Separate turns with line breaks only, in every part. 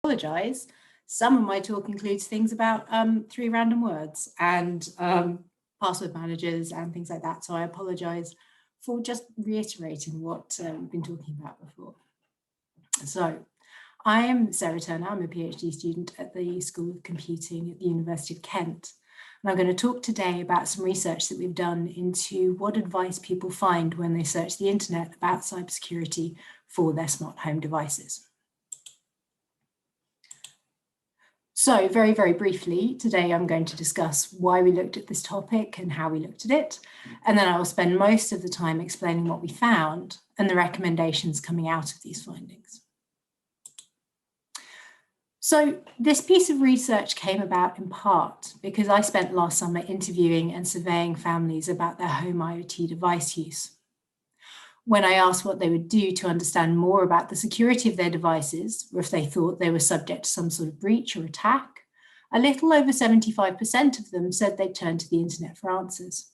Apologise. Some of my talk includes things about three random words and password managers and things like that. So I apologise for just reiterating what we've been talking about before. So I am Sarah Turner. I'm a PhD student at the School of Computing at the University of Kent. And I'm going to talk today about some research that we've done into what advice people find when they search the internet about cybersecurity for their smart home devices. So very, very briefly, today I'm going to discuss why we looked at this topic and how we looked at it. And then I will spend most of the time explaining what we found and the recommendations coming out of these findings. So this piece of research came about in part because I spent last summer interviewing and surveying families about their home IoT device use. When I asked what they would do to understand more about the security of their devices, or if they thought they were subject to some sort of breach or attack, a little over 75% of them said they'd turn to the internet for answers.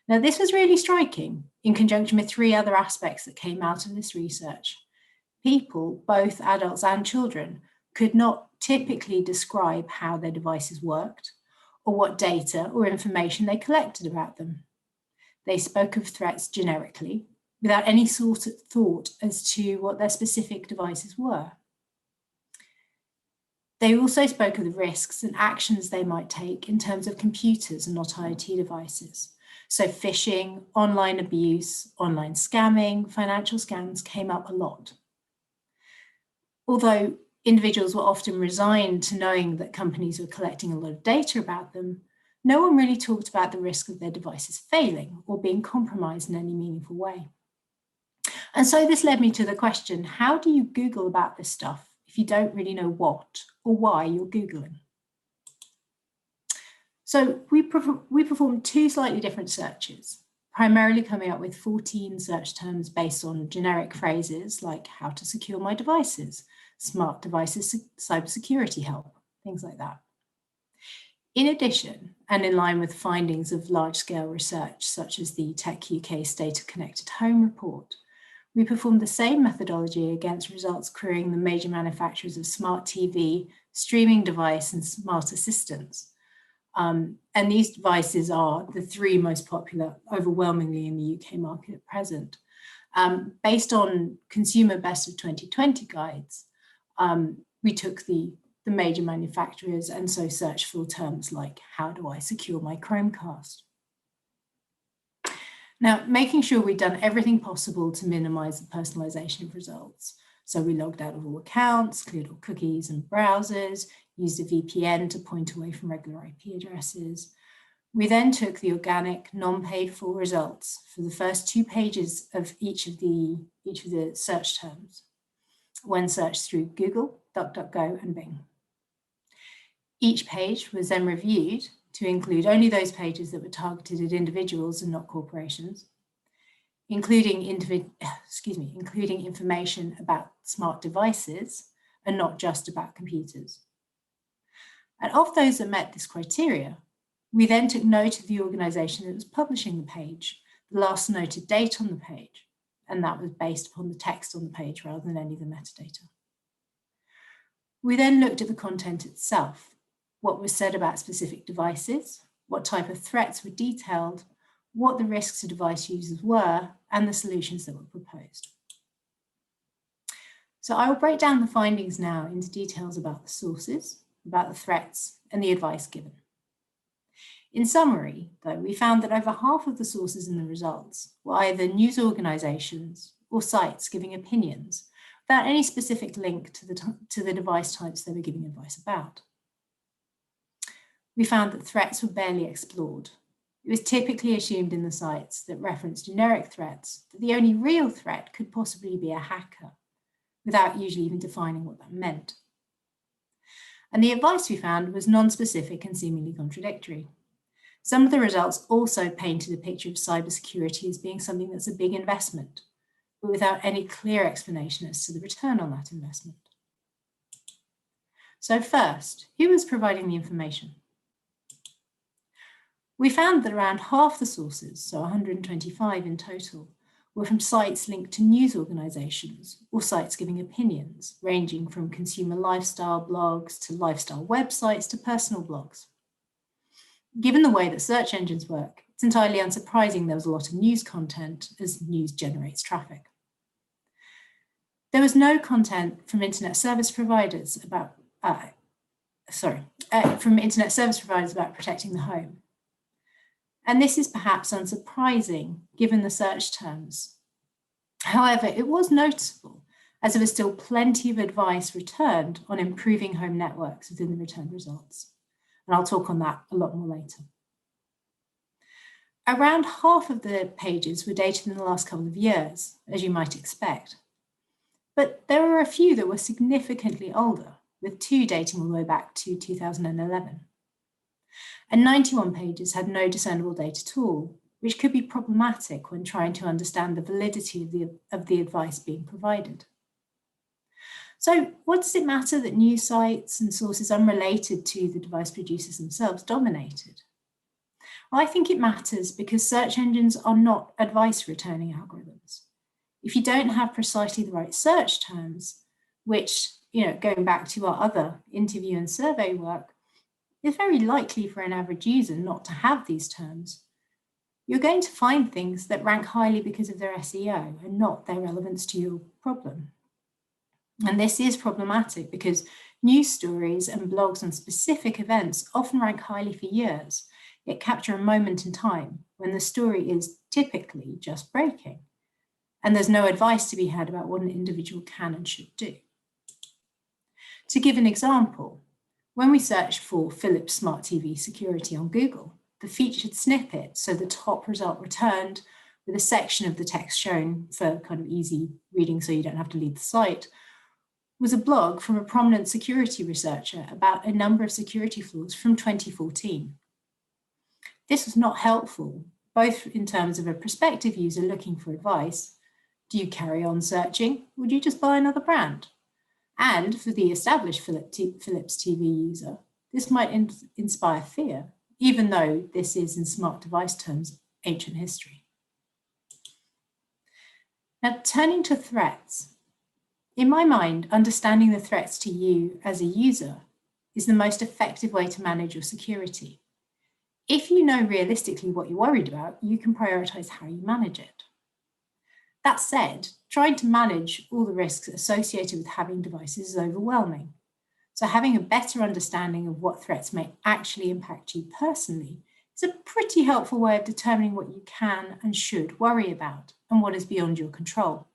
Now, this was really striking in conjunction with three other aspects that came out of this research. People, both adults and children, could not typically describe how their devices worked or what data or information they collected about them. They spoke of threats generically, without any sort of thought as to what their specific devices were. They also spoke of the risks and actions they might take in terms of computers and not IoT devices. So phishing, online abuse, online scamming, financial scams came up a lot. Although individuals were often resigned to knowing that companies were collecting a lot of data about them, no one really talked about the risk of their devices failing or being compromised in any meaningful way. And so this led me to the question, how do you Google about this stuff if you don't really know what or why you're Googling? So we performed two slightly different searches, primarily coming up with 14 search terms based on generic phrases like how to secure my devices, smart devices, cybersecurity help, things like that. In addition, and in line with findings of large-scale research, such as the Tech UK State of Connected Home report, we performed the same methodology against results querying the major manufacturers of smart TV, streaming device, and smart assistants. And these devices are the three most popular, overwhelmingly in the UK market at present. Based on Consumer Best of 2020 guides, we took the major manufacturers and so searched for terms like, how do I secure my Chromecast? Now, making sure we'd done everything possible to minimize the personalization of results. So we logged out of all accounts, cleared all cookies and browsers, used a VPN to point away from regular IP addresses. We then took the organic, non-paid for results for the first 2 pages of each of the search terms when searched through Google, DuckDuckGo, and Bing. Each page was then reviewed to include only those pages that were targeted at individuals and not corporations, including information about smart devices and not just about computers. And of those that met this criteria, we then took note of the organization that was publishing the page, the last noted date on the page, and that was based upon the text on the page rather than any of the metadata. We then looked at the content itself, what was said about specific devices, what type of threats were detailed, what the risks to device users were, and the solutions that were proposed. So I will break down the findings now into details about the sources, about the threats, and the advice given. In summary, though, we found that over half of the sources in the results were either news organizations or sites giving opinions without any specific link to the device types they were giving advice about. We found that threats were barely explored. It was typically assumed in the sites that referenced generic threats that the only real threat could possibly be a hacker, without usually even defining what that meant. And the advice we found was non-specific and seemingly contradictory. Some of the results also painted a picture of cybersecurity as being something that's a big investment, but without any clear explanation as to the return on that investment. So first, who was providing the information? We found that around half the sources, so 125 in total, were from sites linked to news organisations or sites giving opinions, ranging from consumer lifestyle blogs to lifestyle websites to personal blogs. Given the way that search engines work, it's entirely unsurprising there was a lot of news content, as news generates traffic. There was no content from internet service providers about protecting the home. And this is perhaps unsurprising given the search terms. However, it was noticeable as there was still plenty of advice returned on improving home networks within the returned results. And I'll talk on that a lot more later. Around half of the pages were dated in the last couple of years, as you might expect. But there were a few that were significantly older, with 2 dating all the way back to 2011. And 91 pages had no discernible date at all, which could be problematic when trying to understand the validity of the advice being provided. So what does it matter that news sites and sources unrelated to the device producers themselves dominated? Well, I think it matters because search engines are not advice returning algorithms. If you don't have precisely the right search terms, which, going back to our other interview and survey work, it's very likely for an average user not to have these terms. You're going to find things that rank highly because of their SEO and not their relevance to your problem. And this is problematic because news stories and blogs on specific events often rank highly for years, yet capture a moment in time when the story is typically just breaking. And there's no advice to be had about what an individual can and should do. To give an example, when we search for Philips Smart TV security on Google, the featured snippet, so the top result returned with a section of the text shown for kind of easy reading so you don't have to leave the site, was a blog from a prominent security researcher about a number of security flaws from 2014. This was not helpful, both in terms of a prospective user looking for advice. Do you carry on searching, or do you just buy another brand? And for the established Philips TV user, this might inspire fear, even though this is, in smart device terms, ancient history. Now, turning to threats. In my mind, understanding the threats to you as a user is the most effective way to manage your security. If you know realistically what you're worried about, you can prioritize how you manage it. That said, trying to manage all the risks associated with having devices is overwhelming. So having a better understanding of what threats may actually impact you personally is a pretty helpful way of determining what you can and should worry about and what is beyond your control.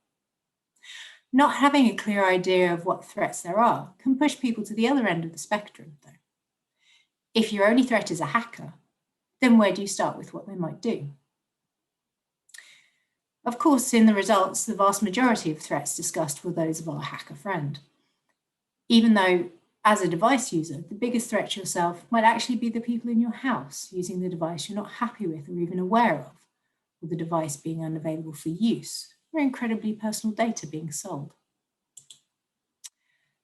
Not having a clear idea of what threats there are can push people to the other end of the spectrum, though. If your only threat is a hacker, then where do you start with what they might do? Of course, in the results, the vast majority of threats discussed were those of our hacker friend. Even though, as a device user, the biggest threat to yourself might actually be the people in your house using the device you're not happy with or even aware of, or the device being unavailable for use, or incredibly personal data being sold.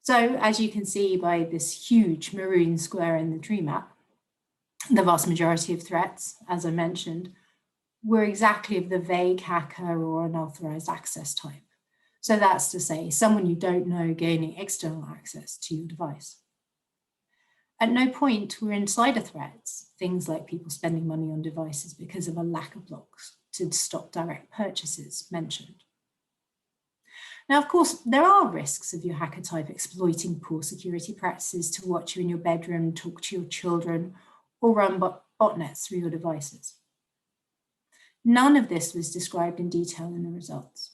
So, as you can see by this huge maroon square in the tree map, the vast majority of threats, as I mentioned, were exactly of the vague hacker or unauthorized access type. So that's to say, someone you don't know gaining external access to your device. At no point were insider threats, things like people spending money on devices because of a lack of blocks to stop direct purchases, mentioned. Now, of course, there are risks of your hacker type exploiting poor security practices to watch you in your bedroom, talk to your children, or run botnets through your devices. None of this was described in detail in the results.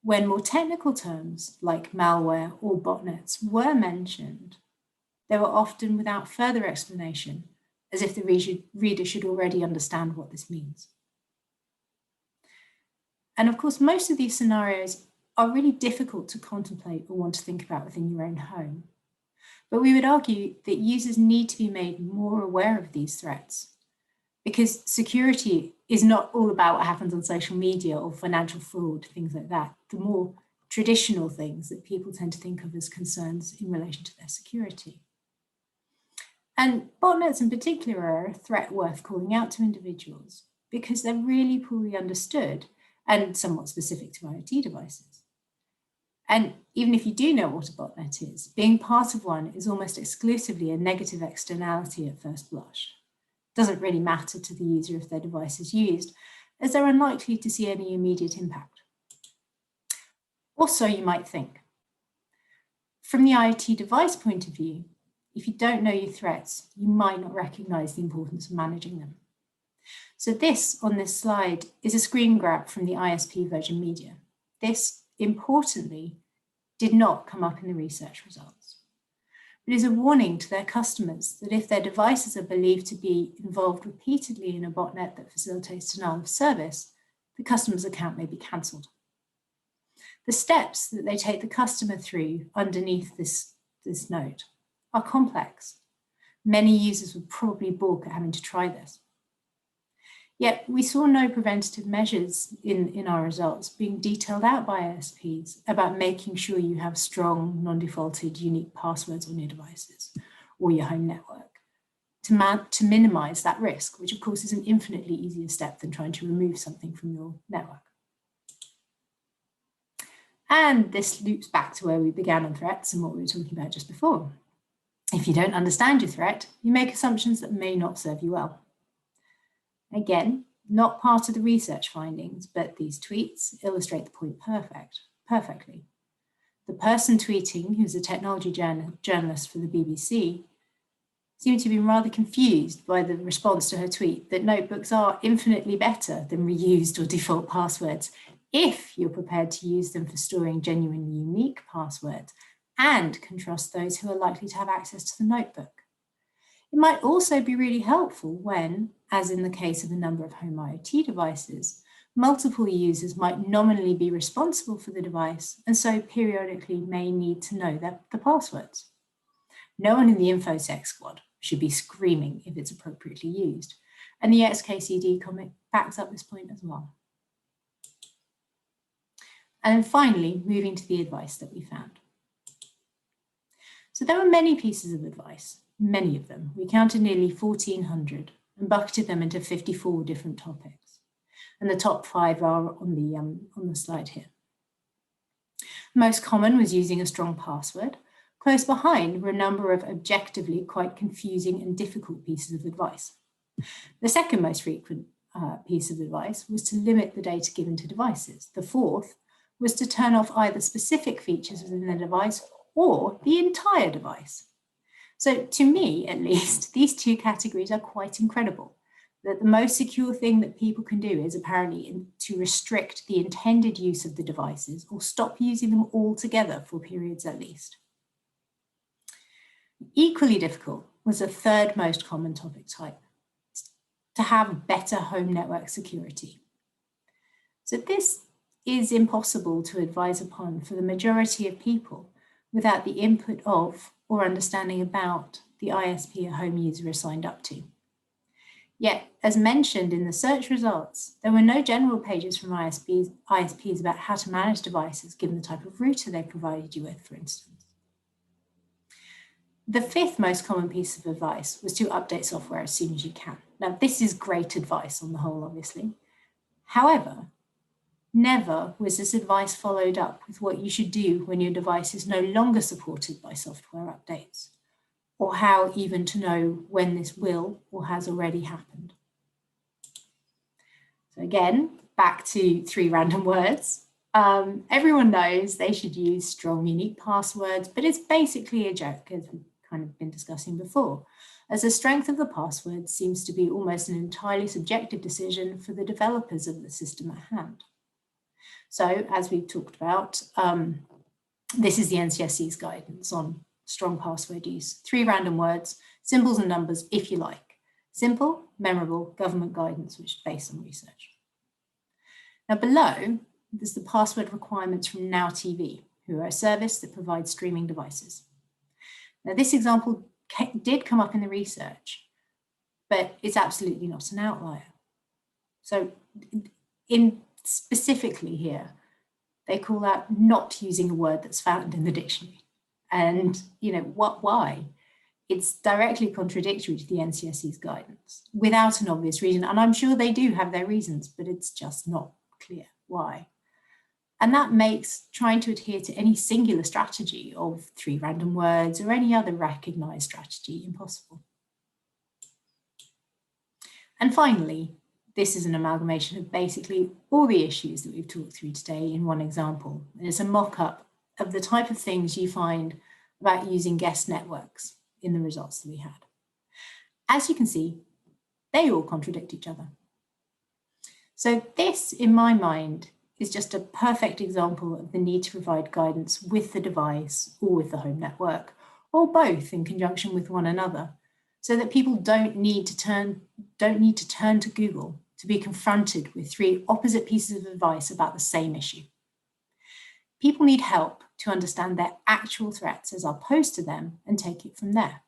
When more technical terms like malware or botnets were mentioned, they were often without further explanation, as if the reader should already understand what this means. And of course, most of these scenarios are really difficult to contemplate or want to think about within your own home. But we would argue that users need to be made more aware of these threats, because security is not all about what happens on social media or financial fraud, things like that. The more traditional things that people tend to think of as concerns in relation to their security. And botnets in particular are a threat worth calling out to individuals because they're really poorly understood and somewhat specific to IoT devices. And even if you do know what a botnet is, being part of one is almost exclusively a negative externality at first blush. It doesn't really matter to the user if their device is used, as they're unlikely to see any immediate impact. Or so you might think. From the IoT device point of view, if you don't know your threats, you might not recognize the importance of managing them. So this on this slide is a screen grab from the ISP Virgin Media. This, importantly, did not come up in the research results. It is a warning to their customers that if their devices are believed to be involved repeatedly in a botnet that facilitates denial of service, the customer's account may be cancelled. The steps that they take the customer through underneath this note are complex. Many users would probably balk at having to try this. Yet we saw no preventative measures in our results being detailed out by ISPs about making sure you have strong, non-defaulted, unique passwords on your devices or your home network to minimize that risk, which of course is an infinitely easier step than trying to remove something from your network. And this loops back to where we began on threats and what we were talking about just before. If you don't understand your threat, you make assumptions that may not serve you well. Again, not part of the research findings, but these tweets illustrate the point perfectly. The person tweeting, who's a technology journalist for the BBC, seemed to be rather confused by the response to her tweet that notebooks are infinitely better than reused or default passwords if you're prepared to use them for storing genuinely unique passwords and can trust those who are likely to have access to the notebook. It might also be really helpful when, as in the case of a number of home IoT devices, multiple users might nominally be responsible for the device and so periodically may need to know the passwords. No one in the InfoSec squad should be screaming if it's appropriately used, and the XKCD comment backs up this point as well. And then finally, moving to the advice that we found. So there were many pieces of advice, many of them. We counted nearly 1,400 and bucketed them into 54 different topics. And the top 5 are on the slide here. Most common was using a strong password. Close behind were a number of objectively quite confusing and difficult pieces of advice. The second most frequent piece of advice was to limit the data given to devices. The fourth was to turn off either specific features within the device or the entire device. So to me, at least, these two categories are quite incredible. That the most secure thing that people can do is apparently to restrict the intended use of the devices or stop using them altogether for periods at least. Equally difficult was the third most common topic type, to have better home network security. So this is impossible to advise upon for the majority of people without the input of or understanding about the ISP a home user is signed up to. Yet, as mentioned in the search results, there were no general pages from ISPs about how to manage devices given the type of router they provided you with, for instance. The fifth most common piece of advice was to update software as soon as you can. Now, this is great advice on the whole, obviously. However, never was this advice followed up with what you should do when your device is no longer supported by software updates, or how even to know when this will or has already happened. So again, back to 3 random words. Everyone knows they should use strong, unique passwords, but it's basically a joke, as we've kind of been discussing before, as the strength of the password seems to be almost an entirely subjective decision for the developers of the system at hand. So, as we've talked about, this is the NCSC's guidance on strong password use. 3 random words, symbols and numbers, if you like. Simple, memorable, government guidance, which is based on research. Now below, there's the password requirements from Now TV, who are a service that provides streaming devices. Now this example did come up in the research, but it's absolutely not an outlier. So specifically here, they call out not using a word that's found in the dictionary. And why? It's directly contradictory to the NCSC's guidance without an obvious reason. And I'm sure they do have their reasons, but it's just not clear. why. And that makes trying to adhere to any singular strategy of 3 random words or any other recognized strategy impossible. And finally, this is an amalgamation of basically all the issues that we've talked through today in one example. And it's a mock-up of the type of things you find about using guest networks in the results that we had. As you can see, they all contradict each other. So this, in my mind, is just a perfect example of the need to provide guidance with the device or with the home network, or both in conjunction with one another, so that people don't need to turn to Google to be confronted with 3 opposite pieces of advice about the same issue. People need help to understand their actual threats as are posed to them and take it from there.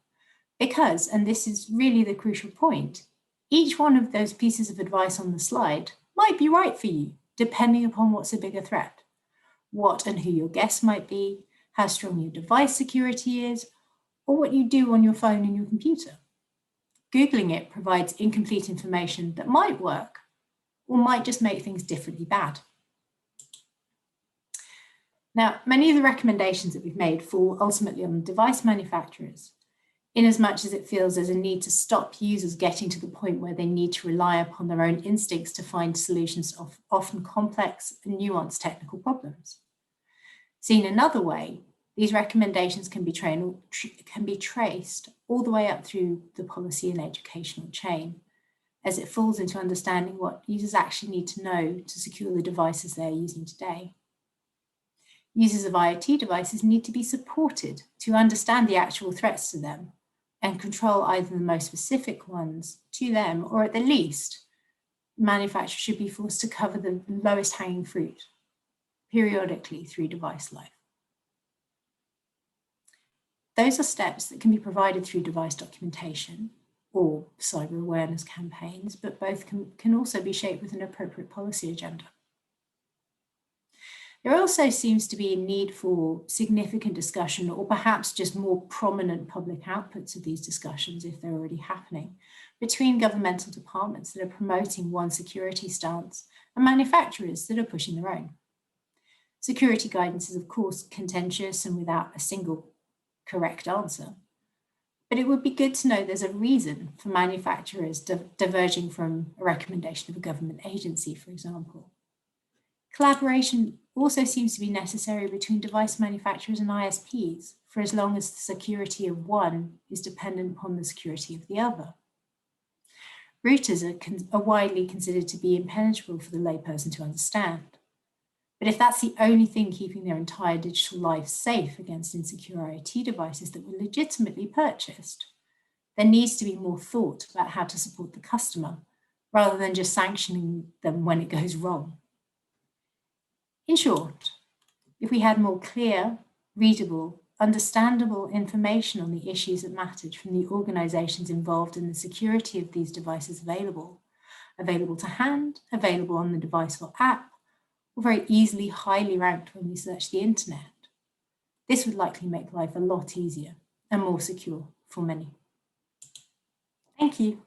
Because, and this is really the crucial point, each one of those pieces of advice on the slide might be right for you, depending upon what's a bigger threat, what and who your guests might be, how strong your device security is, or what you do on your phone and your computer. Googling it provides incomplete information that might work or might just make things differently bad. Now, many of the recommendations that we've made fall ultimately on device manufacturers, in as much as it feels there's a need to stop users getting to the point where they need to rely upon their own instincts to find solutions to often complex and nuanced technical problems. Seen another way, these recommendations can be traced all the way up through the policy and educational chain, as it falls into understanding what users actually need to know to secure the devices they're using today. Users of IoT devices need to be supported to understand the actual threats to them and control either the most specific ones to them, or at the least, manufacturers should be forced to cover the lowest hanging fruit periodically through device life. Those are steps that can be provided through device documentation or cyber awareness campaigns, but both can also be shaped with an appropriate policy agenda. There also seems to be a need for significant discussion, or perhaps just more prominent public outputs of these discussions, if they're already happening, between governmental departments that are promoting one security stance and manufacturers that are pushing their own. Security guidance is, of course, contentious and without a single correct answer. But it would be good to know there's a reason for manufacturers diverging from a recommendation of a government agency, for example. Collaboration also seems to be necessary between device manufacturers and ISPs for as long as the security of one is dependent upon the security of the other. Routers are widely considered to be impenetrable for the layperson to understand. But if that's the only thing keeping their entire digital life safe against insecure IoT devices that were legitimately purchased, there needs to be more thought about how to support the customer rather than just sanctioning them when it goes wrong. In short, if we had more clear, readable, understandable information on the issues that mattered from the organizations involved in the security of these devices available to hand, available on the device or app, or very easily highly ranked when we search the internet, this would likely make life a lot easier and more secure for many. Thank you.